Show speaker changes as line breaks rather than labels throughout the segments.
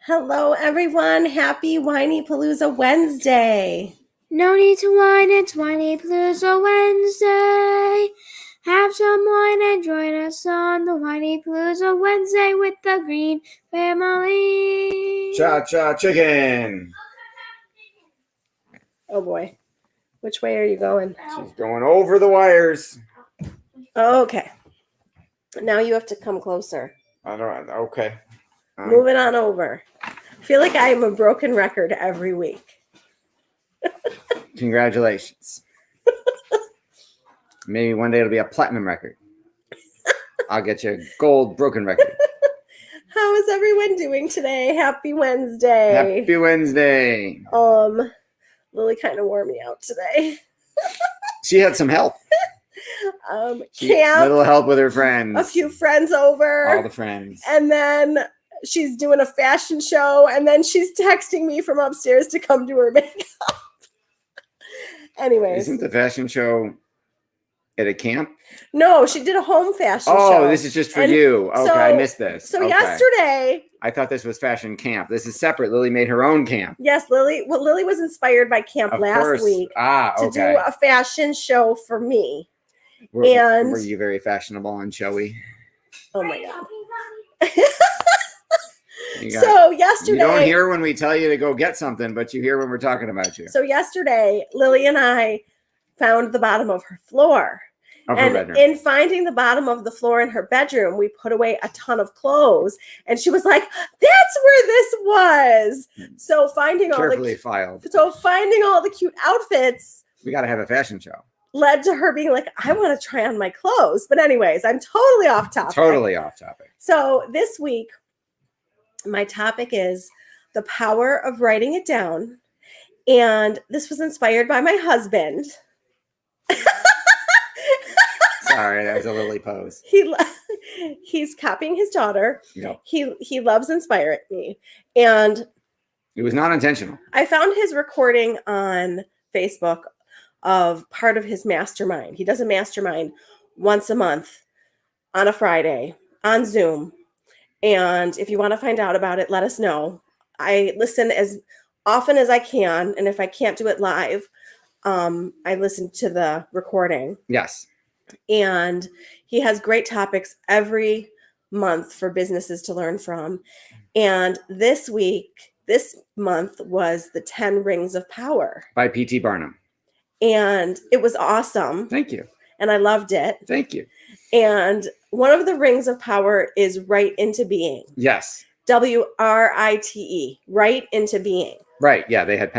Hello, everyone. Happy Whinypaluza Wednesday.
No need to whine, it's Whinypaluza Wednesday. Have some wine and join us on the Whinypaluza Wednesday with the Green Family.
Cha-cha chicken.
Oh boy. Which way are you going?
She's going over the wires.
Okay. Now you have to come closer.
Okay.
Move it on over. I feel like I am a broken record every week.
Congratulations. Maybe one day it'll be a platinum record. I'll get you a gold broken record.
How is everyone doing today? Happy Wednesday.
Happy Wednesday.
Lily kind of wore me out today.
She had some help.
Camp.
Little help with her friends.
A few friends over.
All the friends.
And then she's doing a fashion show, and then she's texting me from upstairs to come do her makeup. Anyways.
Isn't the fashion show at a camp?
No, she did a home fashion show.
Oh, this is just for you. Okay, I missed this.
So
okay.
Yesterday.
I thought this was fashion camp. This is separate. Lily made her own camp.
Yes, Lily. Well, Lily was inspired by camp last week to do a fashion show for me.
Were you very fashionable and showy?
Oh my God.
So
yesterday,
you don't hear when we tell you to go get something, but you hear when we're talking about you.
So yesterday, Lily and I found the bottom of her floor.
Her bedroom.
In finding the bottom of the floor in her bedroom, we put away a ton of clothes, and she was like, "That's where this was." So finding all the cute outfits,
we got to have a fashion show.
Led to her being like, "I want to try on my clothes." But anyways, I'm totally off topic.
Totally off topic.
So this week, my topic is the power of writing it down, and this was inspired by my husband.
Sorry, that was a Lily pose.
He's copying his daughter.
Yep.
He loves inspiring me, and
it was not intentional.
I found his recording on Facebook of part of his mastermind. He does a mastermind once a month on a Friday on Zoom. And if you want to find out about it, let us know. I listen as often as I can, and if I can't do it live, I listen to the recording.
Yes.
And he has great topics every month for businesses to learn from. And this month was the 10 Rings of Power
by P.T. Barnum.
And it was awesome.
Thank you.
And I loved it.
Thank you.
And one of the rings of power is write into being.
Yes.
WRITE, write into being.
Right. Yeah, they had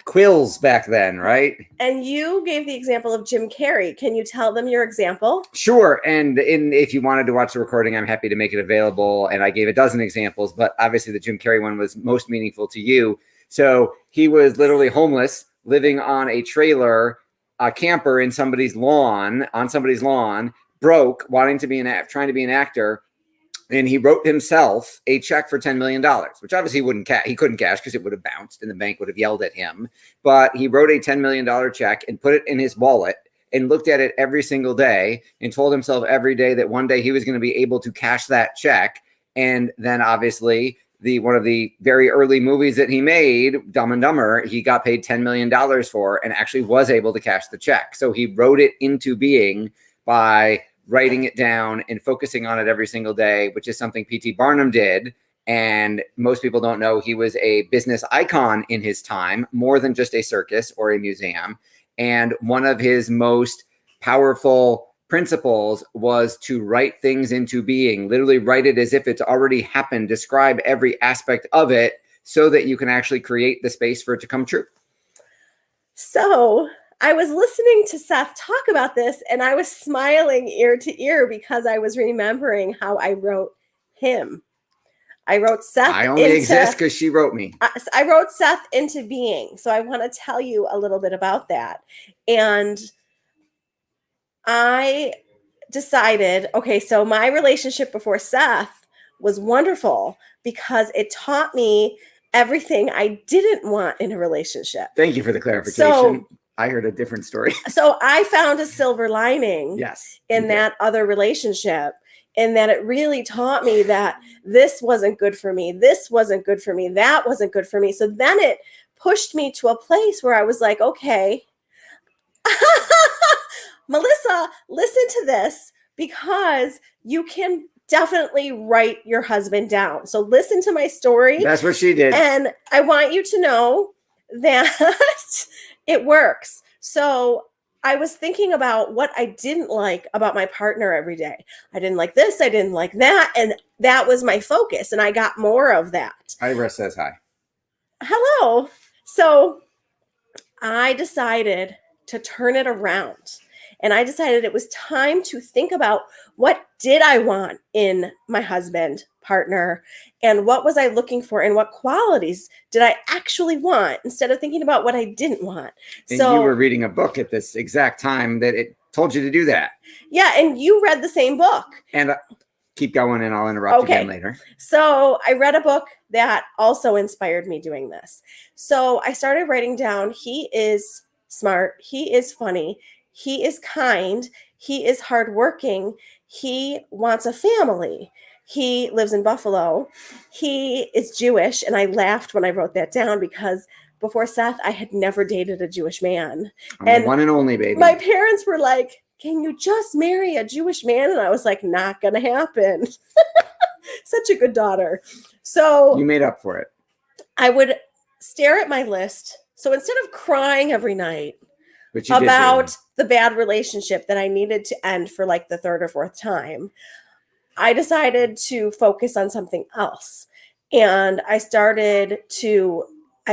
quills back then, right?
And you gave the example of Jim Carrey. Can you tell them your example?
Sure. And if you wanted to watch the recording, I'm happy to make it available. And I gave a dozen examples, but obviously the Jim Carrey one was most meaningful to you. So he was literally homeless, living on a trailer, a camper on somebody's lawn, broke, trying to be an actor. And he wrote himself a check for $10 million, which obviously he couldn't cash because it would have bounced and the bank would have yelled at him. But he wrote a $10 million check and put it in his wallet and looked at it every single day and told himself every day that one day he was going to be able to cash that check. And then obviously one of the very early movies that he made, Dumb and Dumber, he got paid $10 million for and actually was able to cash the check. So he wrote it into being by writing it down and focusing on it every single day, which is something P.T. Barnum did. And most people don't know he was a business icon in his time, more than just a circus or a museum. And one of his most powerful principles was to write things into being, literally write it as if it's already happened, describe every aspect of it so that you can actually create the space for it to come true.
So I was listening to Seth talk about this, and I was smiling ear to ear because I was remembering how I wrote him. I wrote Seth.
I only exist because she wrote me.
I wrote Seth into being. So I want to tell you a little bit about that. And I decided, okay, so my relationship before Seth was wonderful because it taught me everything I didn't want in a relationship.
Thank you for the clarification. I heard a different story.
So I found a silver lining
yes,
in that other relationship. and that it really taught me that this wasn't good for me. This wasn't good for me. That wasn't good for me. So then it pushed me to a place where I was like, okay, Melissa, listen to this, because you can definitely write your husband down. So listen to my story.
That's what she did.
And I want you to know that it works. So I was thinking about what I didn't like about my partner every day. I didn't like this. I didn't like that. And that was my focus. And I got more of that.
Ira says hi.
Hello. So I decided to turn it around. And I decided it was time to think about, what did I want in my husband, partner, and what was I looking for, and what qualities did I actually want, instead of thinking about what I didn't want.
And
so
you were reading a book at this exact time that it told you to do that.
Yeah, and you read the same book.
And keep going, and I'll interrupt again later.
So I read a book that also inspired me doing this. So I started writing down, he is smart, he is funny, he is kind, he is hardworking, he wants a family, he lives in Buffalo, he is Jewish. And I laughed when I wrote that down, because before Seth, I had never dated a Jewish man.
I'm the one and only, baby.
My parents were like, can you just marry a Jewish man? And I was like, not gonna happen. Such a good daughter. So
you made up for it.
I would stare at my list. So instead of crying every night
But
about the bad relationship that I needed to end for like the third or fourth time, I decided to focus on something else. And I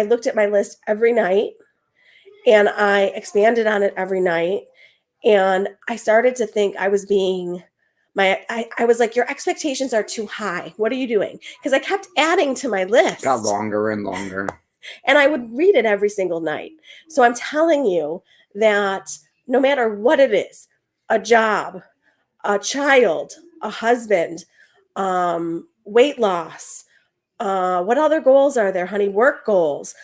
looked at my list every night, and I expanded on it every night. And I started to think I was I was like, your expectations are too high. What are you doing? Because I kept adding to my list.
Got longer and longer.
And I would read it every single night. So I'm telling you that no matter what it is, a job, a child, a husband, weight loss, what other goals are there, honey? Work goals,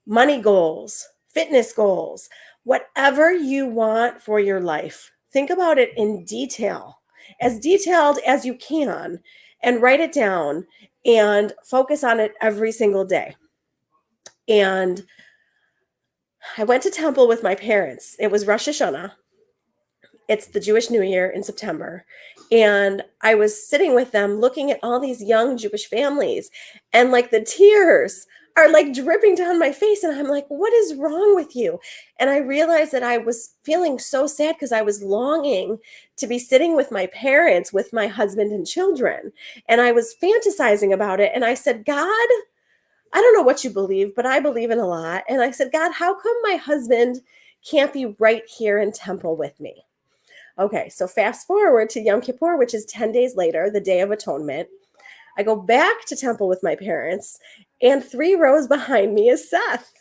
money goals, fitness goals, whatever you want for your life. Think about it in detail, as detailed as you can, and write it down and focus on it every single day. And I went to temple with my parents. It was Rosh Hashanah. It's the Jewish New Year in September. And I was sitting with them looking at all these young Jewish families, and like the tears are like dripping down my face. And I'm like, what is wrong with you? And I realized that I was feeling so sad because I was longing to be sitting with my parents, with my husband and children. And I was fantasizing about it. And I said, God, I don't know what you believe, but I believe in a lot. And I said, God, how come my husband can't be right here in temple with me? Okay, so fast forward to Yom Kippur, which is 10 days later, the Day of Atonement. I go back to temple with my parents, and 3 rows behind me is Seth.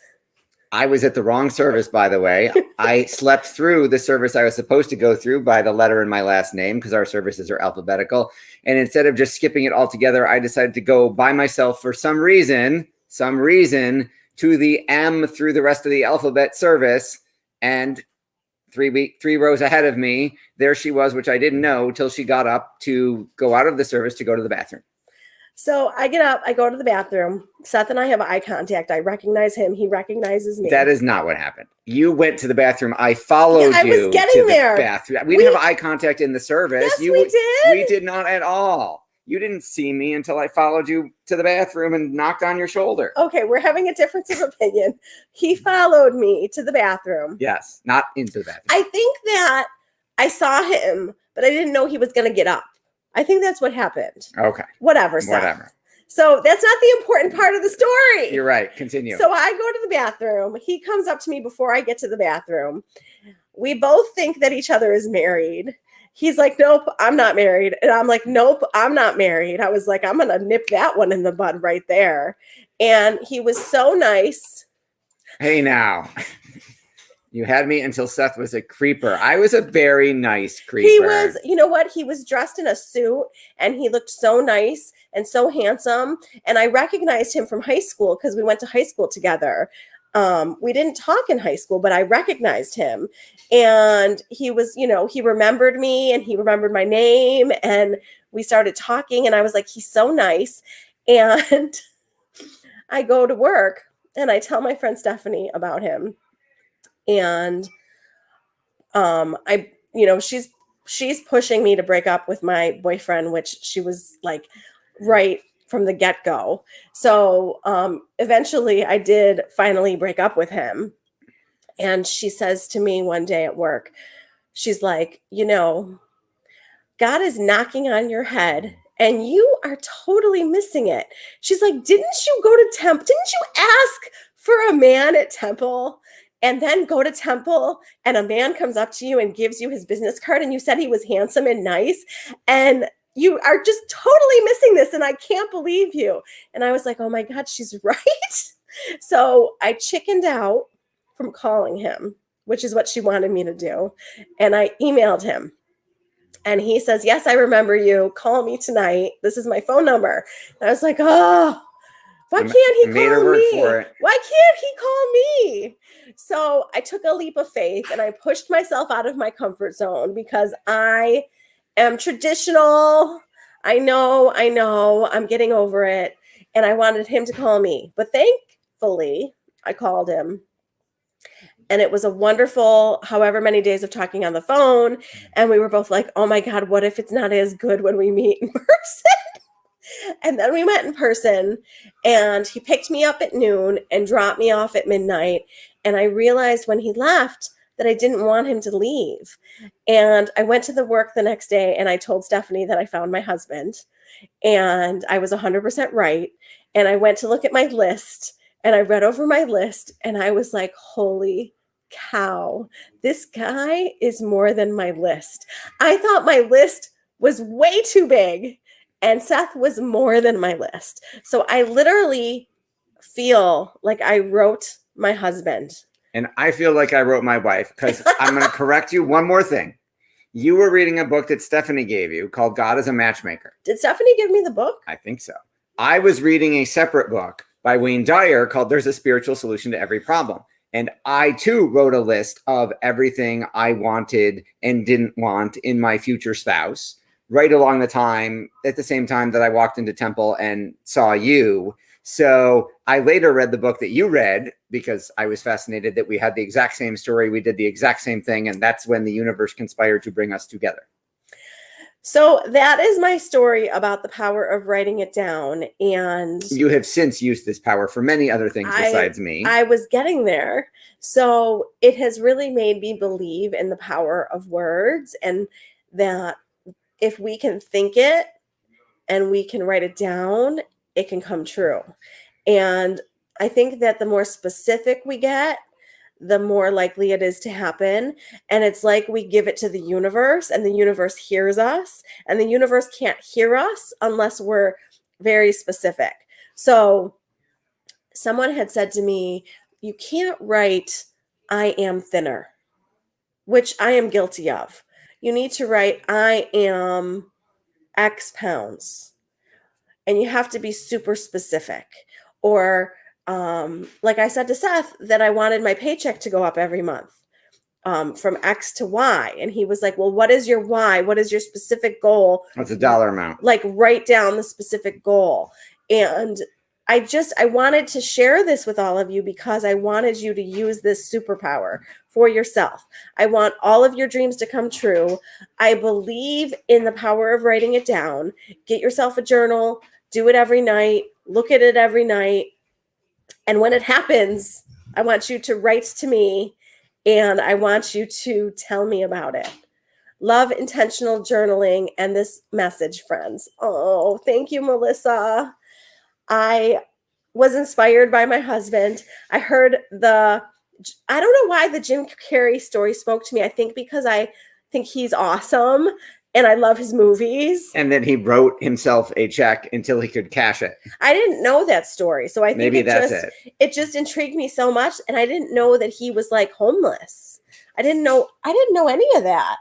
I was at the wrong service, by the way. I slept through the service I was supposed to go through by the letter in my last name, because our services are alphabetical. And instead of just skipping it altogether, I decided to go by myself for some reason to the M through the rest of the alphabet service. And 3 rows ahead of me, there she was, which I didn't know till she got up to go out of the service to go to the bathroom.
So I get up, I go to the bathroom. Seth and I have eye contact. I recognize him. He recognizes me.
That is not what happened. You went to the bathroom. I followed
I
you
was getting
to the
there.
bathroom. We didn't have eye contact in the service.
Yes, we did.
We did not at all. You didn't see me until I followed you to the bathroom and knocked on your shoulder.
Okay, we're having a difference of opinion. He followed me to the bathroom.
Yes, not into the bathroom.
I think that I saw him, but I didn't know he was going to get up. I think that's what happened.
Okay.
Whatever, Seth.
Whatever.
So that's not the important part of the story.
You're right. Continue.
So I go to the bathroom. He comes up to me before I get to the bathroom. We both think that each other is married. He's like, nope, I'm not married. And I'm like, nope, I'm not married. I was like, I'm going to nip that one in the bud right there. And he was so nice.
Hey, now. You had me until Seth was a creeper. I was a very nice creeper.
He was, you know what? He was dressed in a suit, and he looked so nice and so handsome. And I recognized him from high school because we went to high school together. We didn't talk in high school, but I recognized him. And he was, he remembered me and he remembered my name. And we started talking and I was like, he's so nice. And I go to work and I tell my friend Stephanie about him. And she's pushing me to break up with my boyfriend, which she was like right from the get-go. So eventually I did finally break up with him. And she says to me one day at work, she's like, God is knocking on your head and you are totally missing it. She's like, didn't you go to Temple? Didn't you ask for a man at Temple and then go to Temple and a man comes up to you and gives you his business card and you said he was handsome and nice and you are just totally missing this and I can't believe you. And I was like, oh my God, she's right. So I chickened out from calling him, which is what she wanted me to do. And I emailed him. And he says, yes, I remember you. Call me tonight. This is my phone number. And I was like, oh, why can't he call me? Why can't he call me? So I took a leap of faith and I pushed myself out of my comfort zone because I am traditional. I know. I'm getting over it. And I wanted him to call me. But thankfully, I called him. And it was a wonderful, however many days of talking on the phone. And we were both like, oh my God, what if it's not as good when we meet in person? And then we met in person and he picked me up at noon and dropped me off at midnight. And I realized when he left that I didn't want him to leave. And I went to the work the next day and I told Stephanie that I found my husband and I was 100% right. And I went to look at my list and I read over my list and I was like, holy cow, this guy is more than my list. I thought my list was way too big and Seth was more than my list. So I literally feel like I wrote my husband.
And I feel like I wrote my wife because I'm going to correct you one more thing. You were reading a book that Stephanie gave you called God is a Matchmaker.
Did Stephanie give me the book?
I think so. I was reading a separate book by Wayne Dyer called There's a Spiritual Solution to Every Problem. And I, too, wrote a list of everything I wanted and didn't want in my future spouse right along at the same time that I walked into Temple and saw you. So I later read the book that you read because I was fascinated that we had the exact same story. We did the exact same thing. And that's when the universe conspired to bring us together.
So that is my story about the power of writing it down. And
you have since used this power for many other things besides me.
I was getting there. So it has really made me believe in the power of words and that if we can think it and we can write it down, it can come true. And I think that the more specific we get, the more likely it is to happen. And it's like we give it to the universe and the universe hears us and the universe can't hear us unless we're very specific. So someone had said to me, you can't write, I am thinner, which I am guilty of. You need to write, I am X pounds. And you have to be super specific. Or like I said to Seth, that I wanted my paycheck to go up every month from X to Y. And he was like, well, what is your Y? What is your specific goal?
What's the dollar amount?
Like write down the specific goal. And I wanted to share this with all of you because I wanted you to use this superpower for yourself. I want all of your dreams to come true. I believe in the power of writing it down. Get yourself a journal, do it every night, look at it every night. And when it happens, I want you to write to me and I want you to tell me about it. Love intentional journaling and this message, friends. Oh, thank you, Melissa. I was inspired by my husband. I heard I don't know why the Jim Carrey story spoke to me. I think because I think he's awesome and I love his movies.
And then he wrote himself a check until he could cash it.
I didn't know that story. So I think
maybe
it just intrigued me so much. And I didn't know that he was like homeless. I didn't know any of that.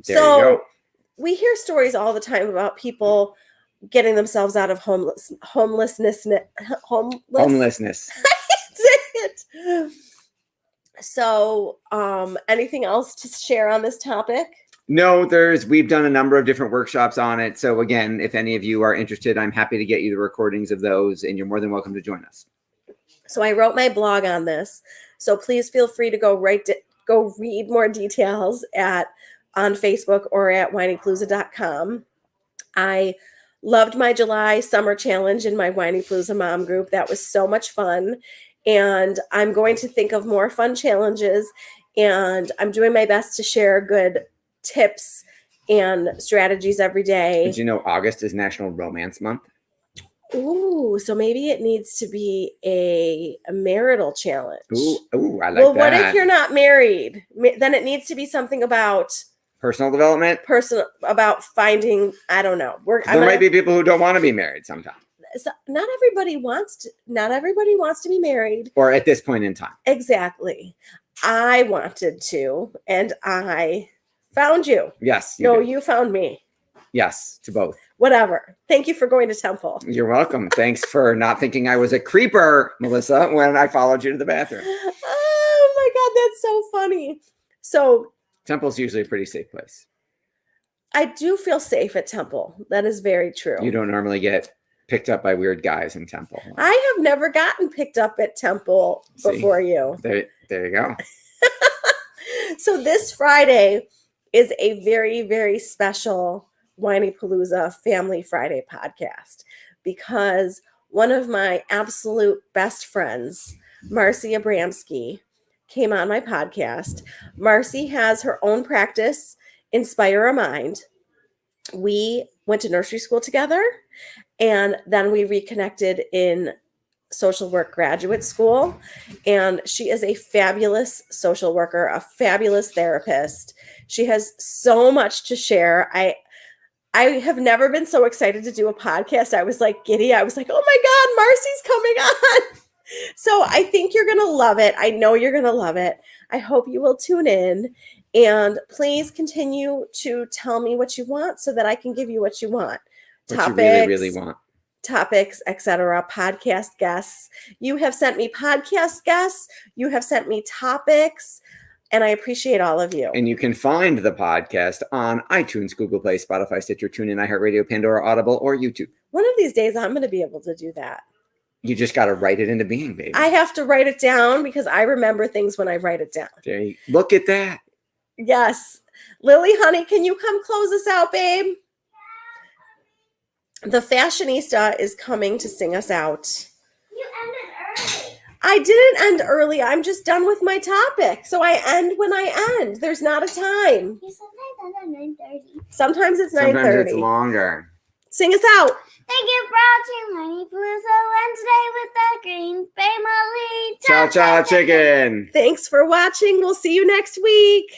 There you go.
We hear stories all the time about people getting themselves out of homelessness. it. So, anything else to share on this topic?
No, we've done a number of different workshops on it. So again, if any of you are interested, I'm happy to get you the recordings of those, and you're more than welcome to join us.
So I wrote my blog on this. So please feel free to go read more details on Facebook or at whinypaluza.com. I loved my July summer challenge in my Whinypaluza mom group. That was so much fun. And I'm going to think of more fun challenges. And I'm doing my best to share good tips and strategies every day.
Did you know August is National Romance Month?
Ooh, so maybe it needs to be a marital challenge.
Ooh, I like that.
Well, what if you're not married? Then it needs to be something about
personal development?
About finding, I don't know.
There might be people who don't want to be married sometimes.
So not everybody wants to be married.
Or at this point in time.
Exactly. I wanted to, and I found you.
Yes.
You found me.
Yes, to both.
Whatever. Thank you for going to temple.
You're welcome. Thanks for not thinking I was a creeper, Melissa, when I followed you to the bathroom.
Oh my God, that's so funny. So
temple's usually a pretty safe place.
I do feel safe at temple. That is very true.
You don't normally get picked up by weird guys in temple.
I have never gotten picked up at temple before you.
There you go.
So this Friday is a very, very special Whinypaluza Family Friday podcast because one of my absolute best friends, Marcy Abramsky, came on my podcast. Marcy has her own practice, Inspire a Mind. We went to nursery school together, and then we reconnected in social work graduate school. And she is a fabulous social worker, a fabulous therapist. She has so much to share. I have never been so excited to do a podcast. I was like giddy. I was like, oh my God, Marcy's coming on. So I think you're going to love it. I know you're going to love it. I hope you will tune in, and please continue to tell me what you want so that I can give you what you want.
What you really, really want.
Topics, etc., podcast guests. You have sent me podcast guests. You have sent me topics. And I appreciate all of you.
And you can find the podcast on iTunes, Google Play, Spotify, Stitcher, TuneIn, iHeartRadio, Pandora, Audible, or YouTube.
One of these days, I'm going to be able to do that.
You just got to write it into being, baby.
I have to write it down because I remember things when I write it down.
Look at that.
Yes. Lily, honey, can you come close us out, babe? The fashionista is coming to sing us out.
You ended early.
I didn't end early. I'm just done with my topic. So I end when I end. There's not a time.
You sometimes end at 9:30.
Sometimes it's 9:30.
Sometimes it's longer.
Sing us out.
Thank you for watching Whinypaluza Wednesday with the Green Family.
Chow chow chicken.
Thanks for watching. We'll see you next week.